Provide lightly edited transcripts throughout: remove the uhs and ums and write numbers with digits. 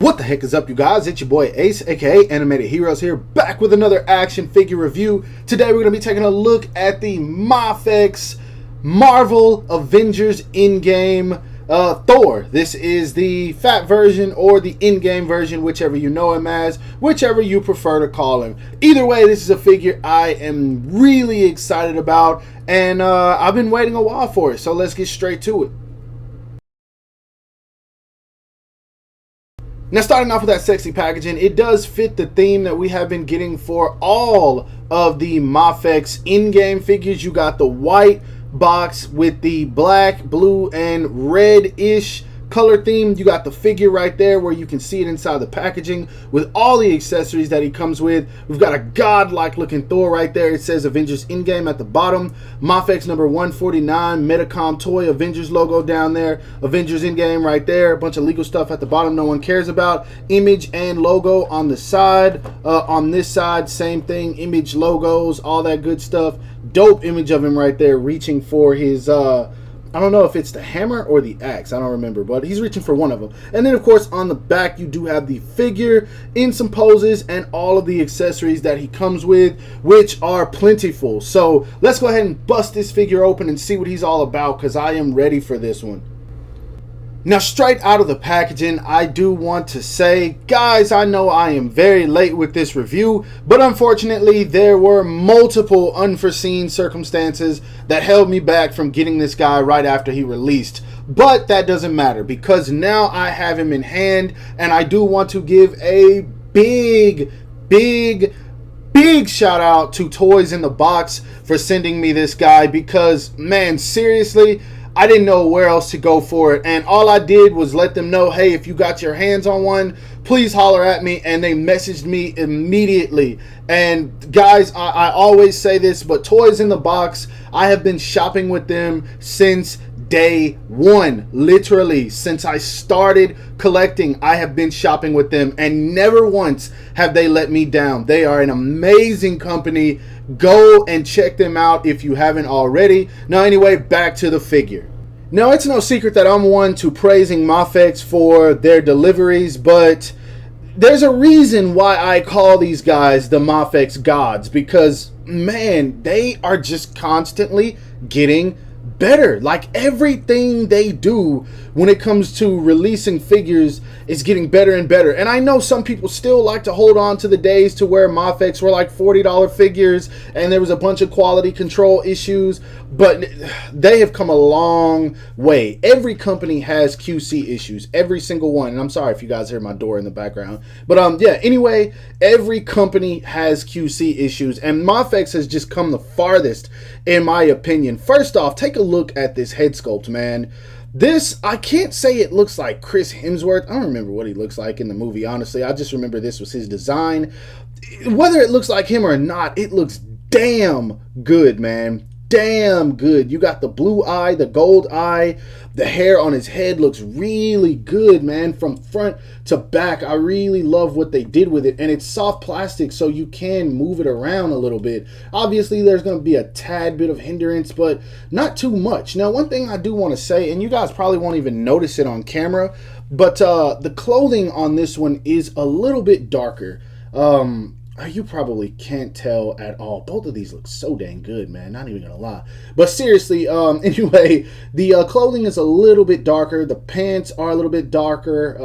What the heck is up, you guys? It's your boy Ace, aka Animated Heroes here, back with another action figure review. Today we're going to be taking a look at the Mafex Marvel Avengers Endgame Thor. This is the fat version or the in-game version, whichever you know him as, whichever you prefer to call him. Either way, this is a figure I am really excited about, and I've been waiting a while for it, so let's get straight to it. Now, starting off with that sexy packaging, it does fit the theme that we have been getting for all of the Mafex in-game figures. You got the white box with the black, blue, and red-ish color theme. You got the figure right there where you can see it inside the packaging with all the accessories that he comes with. We've got a godlike looking Thor right there. It says Avengers Endgame at the bottom. Mafex number 149, Medicom toy, Avengers logo down there. Avengers Endgame right there. A bunch of legal stuff at the bottom no one cares about. Image and logo on the side. On this side, same thing. Image, logos, all that good stuff. Dope image of him right there reaching for his I don't know if it's the hammer or the axe, I don't remember, but he's reaching for one of them. And then, of course, on the back, you do have the figure in some poses and all of the accessories that he comes with, which are plentiful. So let's go ahead and bust this figure open and see what he's all about, because I am ready for this one. Now, straight out of the packaging, I do want to say, guys, I know I am very late with this review, but unfortunately, there were multiple unforeseen circumstances that held me back from getting this guy right after he released. But that doesn't matter, because now I have him in hand, and I do want to give a big shout out to Toys in the Box for sending me this guy, because, man, seriously, I didn't know where else to go for it, and all I did was let them know, hey, if you got your hands on one, please holler at me, and they messaged me immediately. And guys, I always say this, but Toys in the Box, I have been shopping with them since day one. Literally, since I started collecting, I have been shopping with them, and never once have they let me down. They are an amazing company. Go and check them out if you haven't already. Now, anyway, back to the figure. Now, it's no secret that I'm one to praising Mafex for their deliveries, but there's a reason why I call these guys the Mafex gods, because, man, they are just constantly getting better. Like, everything they do when it comes to releasing figures is getting better and better. And I know some people still like to hold on to the days to where Mafex were like $40 figures and there was a bunch of quality control issues, but they have come a long way. Every company has QC issues, every single one. And I'm sorry if you guys hear my door in the background, but yeah, anyway, every company has QC issues, and Mafex has just come the farthest, in my opinion. First off, take a look at this head sculpt, man. This, I can't say it looks like Chris Hemsworth. I don't remember what he looks like in the movie, honestly. I just remember this was his design. Whether it looks like him or not, it looks damn good, man. Damn good. You got the blue eye, the gold eye. The hair on his head looks really good, man, from front to back. I really love what they did with it, and it's soft plastic, so you can move it around a little bit. Obviously, there's going to be a tad bit of hindrance, but not too much. Now, one thing I do want to say, and you guys probably won't even notice it on camera, but the clothing on this one is a little bit darker. You probably can't tell at all. Both of these look so dang good, man. Not even gonna lie. But seriously, anyway, the clothing is a little bit darker. The pants are a little bit darker,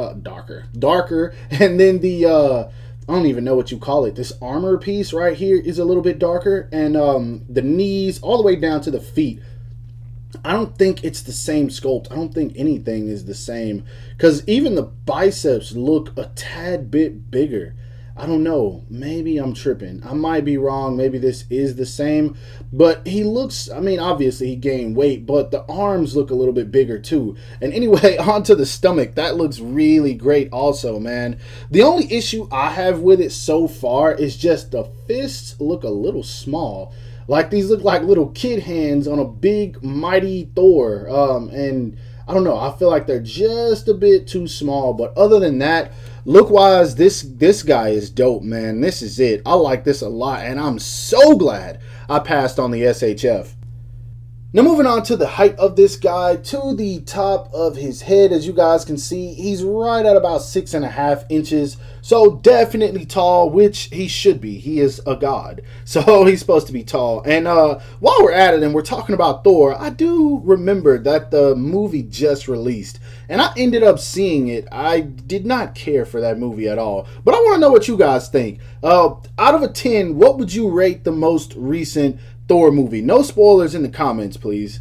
and then the I don't even know what you call it. This armor piece right here is a little bit darker, and the knees all the way down to the feet. I don't think it's the same sculpt. I don't think anything is the same, because even the biceps look a tad bit bigger. I don't know, maybe I'm tripping. I might be wrong. Maybe this is the same, but he looks, I mean, obviously he gained weight, but the arms look a little bit bigger too. And anyway, onto the stomach. That looks really great also, man. The only issue I have with it so far is just the fists look a little small. Like, these look like little kid hands on a big, mighty Thor. And I don't know, I feel like they're just a bit too small, but other than that, look-wise, this guy is dope, man. This is it. I like this a lot, and I'm so glad I passed on the SHF. Now moving on to the height of this guy, to the top of his head, as you guys can see, he's right at about 6.5 inches. So definitely tall, which he should be. He is a god. So he's supposed to be tall. And while we're at it and we're talking about Thor, I do remember that the movie just released. And I ended up seeing it. I did not care for that movie at all. But I want to know what you guys think. Out of a 10, what would you rate the most recent Thor movie? No spoilers in the comments, please.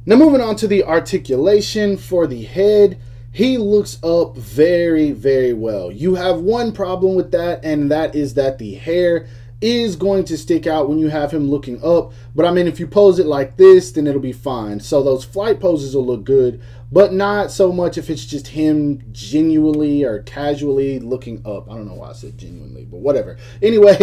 Now moving on to the articulation for the head. He looks up very, very well. You have one problem with that, and that is that the hair is going to stick out when you have him looking up. But I mean, if you pose it like this, then it'll be fine. So those flight poses will look good, but not so much if it's just him genuinely or casually looking up. I don't know why I said genuinely, but whatever. Anyway,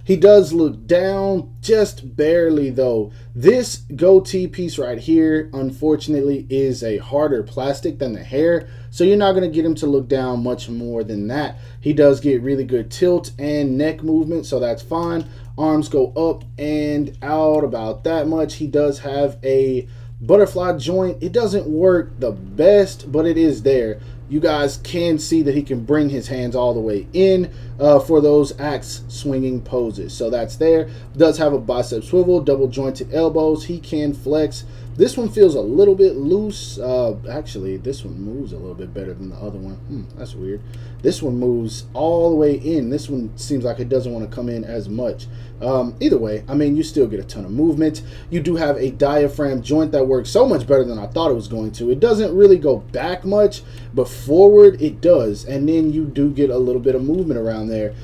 he does look down just barely though. This goatee piece right here, unfortunately, is a harder plastic than the hair. So you're not going to get him to look down much more than that. He does get really good tilt and neck movement, so that's fine. Arms go up and out about that much. He does have a butterfly joint. It doesn't work the best, but it is there. You guys can see that he can bring his hands all the way in for those axe swinging poses. So that's there. Does have a bicep swivel, double jointed elbows. He can flex. This one feels a little bit loose. Actually, this one moves a little bit better than the other one. That's weird. This one moves all the way in. This one seems like it doesn't want to come in as much. Either way, I mean, you still get a ton of movement. You do have a diaphragm joint that works so much better than I thought it was going to. It doesn't really go back much, but forward it does. And then you do get a little bit of movement around there.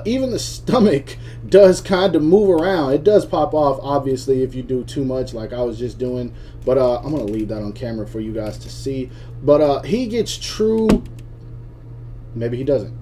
Even the stomach does kind of move around. It does pop off, obviously, if you do too much like I was just doing. But I'm going to leave that on camera for you guys to see. But he gets true... Maybe he doesn't.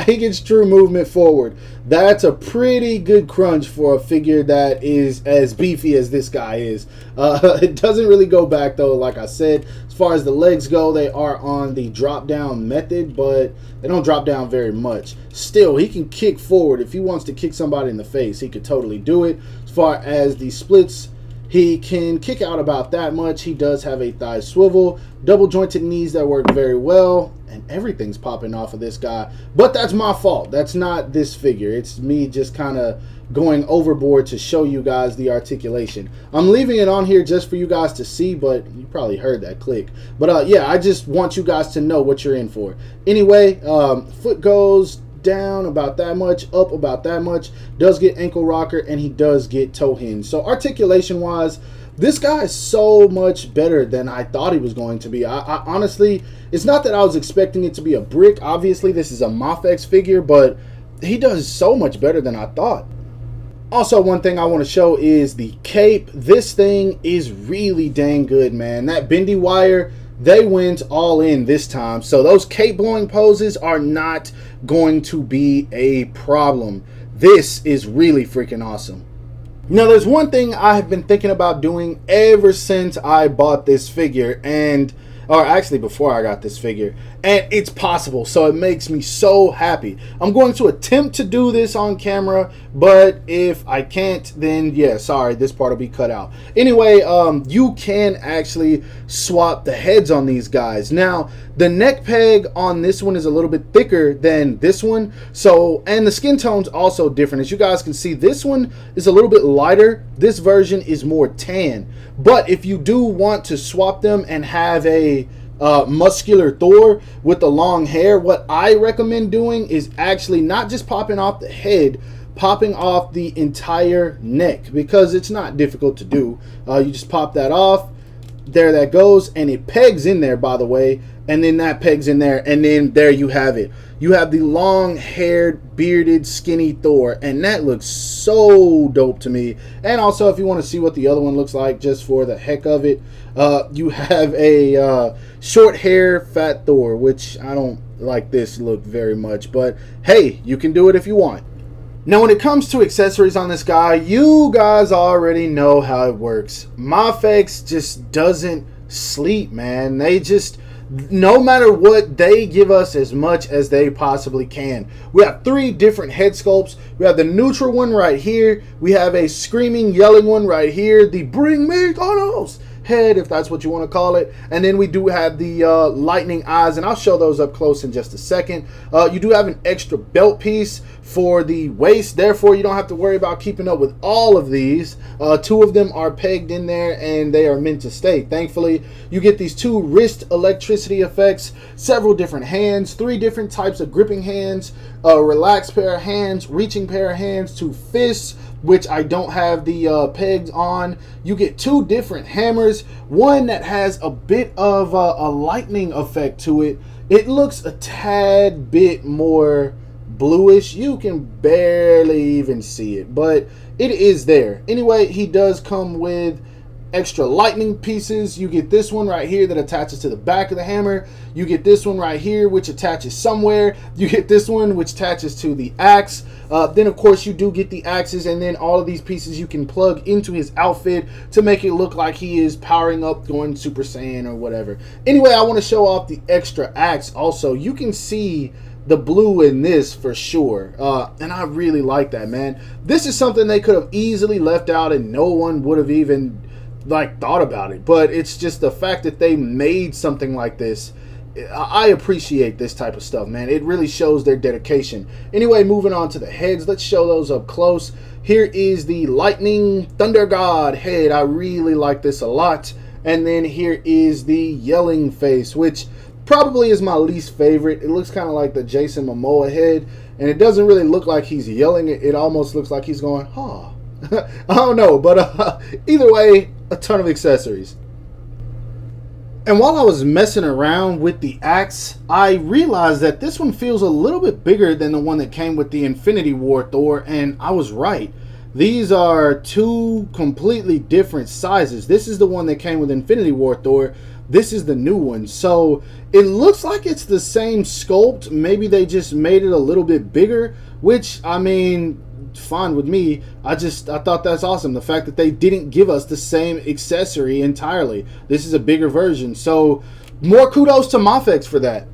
He gets true movement forward. That's a pretty good crunch for a figure that is as beefy as this guy is. It doesn't really go back though, like I said. As far as the legs go, they are on the drop down method, but they don't drop down very much. Still, he can kick forward. If he wants to kick somebody in the face, he could totally do it. As far as the splits, he can kick out about that much. He does have a thigh swivel, double jointed knees that work very well, and everything's popping off of this guy. But that's my fault. That's not this figure. It's me just kind of going overboard to show you guys the articulation. I'm leaving it on here just for you guys to see, but you probably heard that click. But yeah, I just want you guys to know what you're in for. Anyway, foot goes down about that much, up about that much, does get ankle rocker, and he does get toe hinge. So articulation wise, this guy is so much better than I thought he was going to be. I honestly, it's not that I was expecting it to be a brick. Obviously this is a Mafex figure, but he does so much better than I thought. Also, one thing I want to show is the cape. This thing is really dang good, man. That bendy wire, they went all in this time. So those cape blowing poses are not going to be a problem. This is really freaking awesome. Now, there's one thing I have been thinking about doing ever since I bought this figure, or actually before I got this figure, and it's possible, so it makes me so happy. I'm going to attempt to do this on camera, but if I can't, then yeah, sorry, this part will be cut out. Anyway, you can actually swap the heads on these guys. Now, the neck peg on this one is a little bit thicker than this one, so, and the skin tone's also different. As you guys can see, this one is a little bit lighter. This version is more tan. But if you do want to swap them and have a muscular Thor with the long hair, what I recommend doing is actually not just popping off the head, popping off the entire neck, because it's not difficult to do. You just pop that off, there that goes, and it pegs in there, by the way, and then that pegs in there, and then there you have it. You have the long-haired, bearded, skinny Thor, and that looks so dope to me. And also, if you want to see what the other one looks like, just for the heck of it, you have a short hair, fat Thor, which I don't like this look very much, but hey, you can do it if you want. Now, when it comes to accessories on this guy, you guys already know how it works. Mafex just doesn't sleep, man. No matter what, they give us as much as they possibly can. We have 3 different head sculpts. We have the neutral one right here. We have a screaming, yelling one right here. The bring me Thanos head, if that's what you want to call it. And then we do have the lightning eyes, and I'll show those up close in just a second. You do have an extra belt piece for the waist, therefore you don't have to worry about keeping up with all of these. 2 of them are pegged in there and they are meant to stay, thankfully. You get these 2 wrist electricity effects, several different hands, 3 different types of gripping hands, a relaxed pair of hands, reaching pair of hands, 2 fists, which I don't have the pegs on. You get 2 different hammers, one that has a bit of a lightning effect to it. It looks a tad bit more bluish. You can barely even see it, but it is there. Anyway, he does come with extra lightning pieces. You get this one right here that attaches to the back of the hammer. You get this one right here which attaches somewhere. You get this one which attaches to the axe. Then of course you do get the axes, and then all of these pieces you can plug into his outfit to make it look like he is powering up, going Super Saiyan or whatever. Anyway, I want to show off the extra axe also. You can see the blue in this for sure, and I really like that, man. This is something they could have easily left out and no one would have even thought about it, but it's just the fact that they made something like this. I appreciate this type of stuff, man. It really shows their dedication. Anyway, moving on to the heads, let's show those up close. Here is the lightning thunder god head. I really like this a lot. And then here is the yelling face, which probably is my least favorite. It looks kind of like the Jason Momoa head, and it doesn't really look like he's yelling. It almost looks like he's going, huh. I don't know, but either way, a ton of accessories. And while I was messing around with the axe, I realized that this one feels a little bit bigger than the one that came with the Infinity War Thor, and I was right. These are 2 completely different sizes. This is the one that came with Infinity War Thor. This is the new one. So it looks like it's the same sculpt. Maybe they just made it a little bit bigger, which, I mean, fine with me. I thought that's awesome. The fact that they didn't give us the same accessory entirely. This is a bigger version. So more kudos to Mafex for that.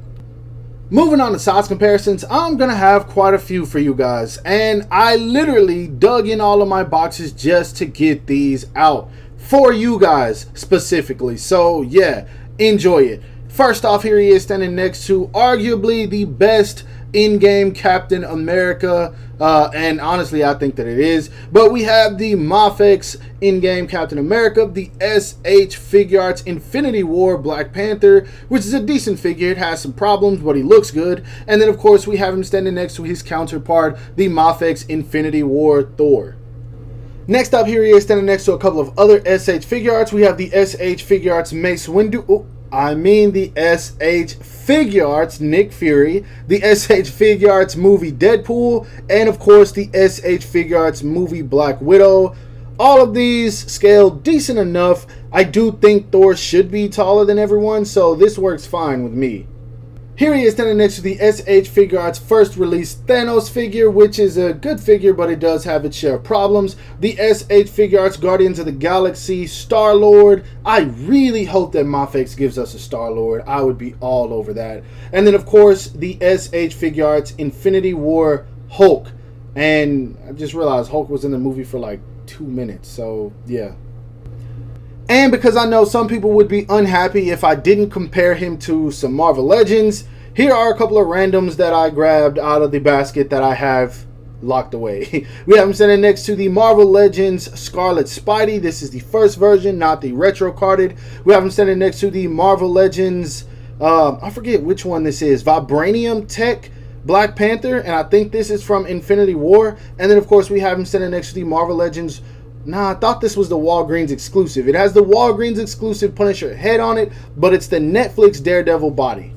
Moving on to size comparisons, I'm going to have quite a few for you guys. And I literally dug in all of my boxes just to get these out for you guys specifically. So yeah, enjoy it. First off, here he is standing next to arguably the best in-game Captain America, and honestly I think that it is. But we have the Mafex in-game Captain America, the SH Figure Arts Infinity War Black Panther, which is a decent figure. It has some problems, but he looks good. And then of course we have him standing next to his counterpart, the Mafex Infinity War Thor. Next up, here he is standing next to a couple of other SH Figure Arts. We have the SH Figure Arts Mace Windu. The SH Figure Arts Nick Fury, the SH Figure Arts movie Deadpool, and of course the SH Figure Arts movie Black Widow. All of these scale decent enough. I do think Thor should be taller than everyone, so this works fine with me. Here he is standing next to the SH Figure Arts first release Thanos figure, which is a good figure, but it does have its share of problems. The SH Figure Arts Guardians of the Galaxy Star-Lord. I really hope that Mafex gives us a Star-Lord. I would be all over that. And then, of course, the SH Figure Arts Infinity War Hulk. And I just realized Hulk was in the movie for like 2 minutes, so yeah. And because I know some people would be unhappy if I didn't compare him to some Marvel Legends, here are a couple of randoms that I grabbed out of the basket that I have locked away. We have him standing next to the Marvel Legends Scarlet Spidey. This is the first version, not the retro carded. We have him standing next to the Marvel Legends, I forget which one this is, Vibranium Tech Black Panther, and I think this is from Infinity War. And then of course we have him standing next to the Marvel Legends. Nah, I thought this was the Walgreens exclusive. It has the Walgreens exclusive Punisher head on it, but it's the Netflix Daredevil body.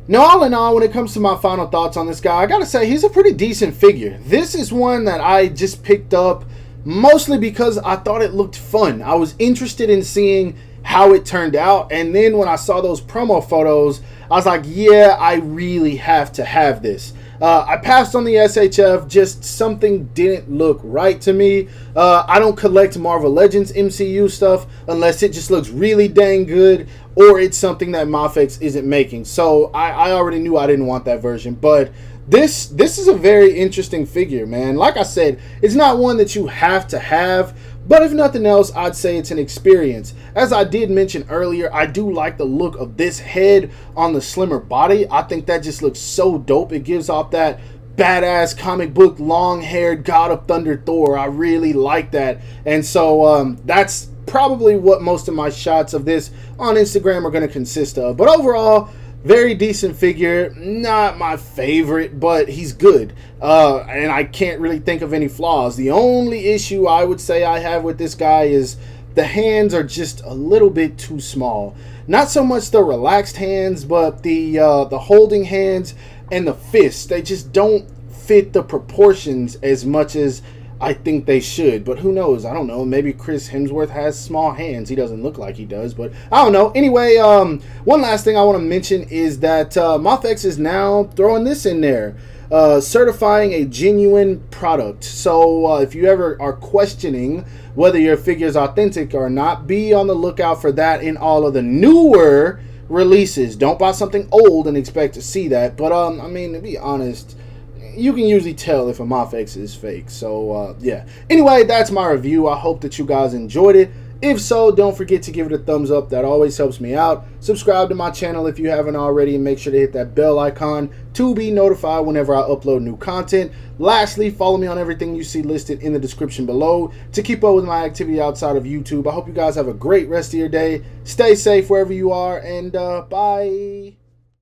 Now, all in all, when it comes to my final thoughts on this guy, I gotta say he's a pretty decent figure. This is one that I just picked up mostly because I thought it looked fun. I was interested in seeing how it turned out, and then when I saw those promo photos, I was like, yeah, I really have to have this. I passed on the SHF, just something didn't look right to me. I don't collect Marvel Legends MCU stuff unless it just looks really dang good, or it's something that Mafex isn't making. So I already knew I didn't want that version. But this is a very interesting figure, man. Like I said, it's not one that you have to have, but if nothing else, I'd say it's an experience. As I did mention earlier, I do like the look of this head on the slimmer body. I think that just looks so dope. It gives off that badass comic book long-haired God of Thunder Thor. I really like that. And so that's probably what most of my shots of this on Instagram are going to consist of. But overall, very decent figure. Not my favorite, but he's good. And I can't really think of any flaws. The only issue I would say I have with this guy is the hands are just a little bit too small. Not so much the relaxed hands, but the holding hands and the fists. They just don't fit the proportions as much as I think they should. But who knows? I don't know. Maybe Chris Hemsworth has small hands. He doesn't look like he does, but I don't know. Anyway, one last thing I want to mention is that Mafex is now throwing this in there. Certifying a genuine product. So if you ever are questioning whether your figure is authentic or not, be on the lookout for that in all of the newer releases. Don't buy something old and expect to see that. But I mean, to be honest, you can usually tell if a Mafex is fake. So yeah. Anyway, that's my review. I hope that you guys enjoyed it. If so, don't forget to give it a thumbs up. That always helps me out. Subscribe to my channel if you haven't already, and make sure to hit that bell icon to be notified whenever I upload new content. Lastly, follow me on everything you see listed in the description below to keep up with my activity outside of YouTube. I hope you guys have a great rest of your day. Stay safe wherever you are, and bye.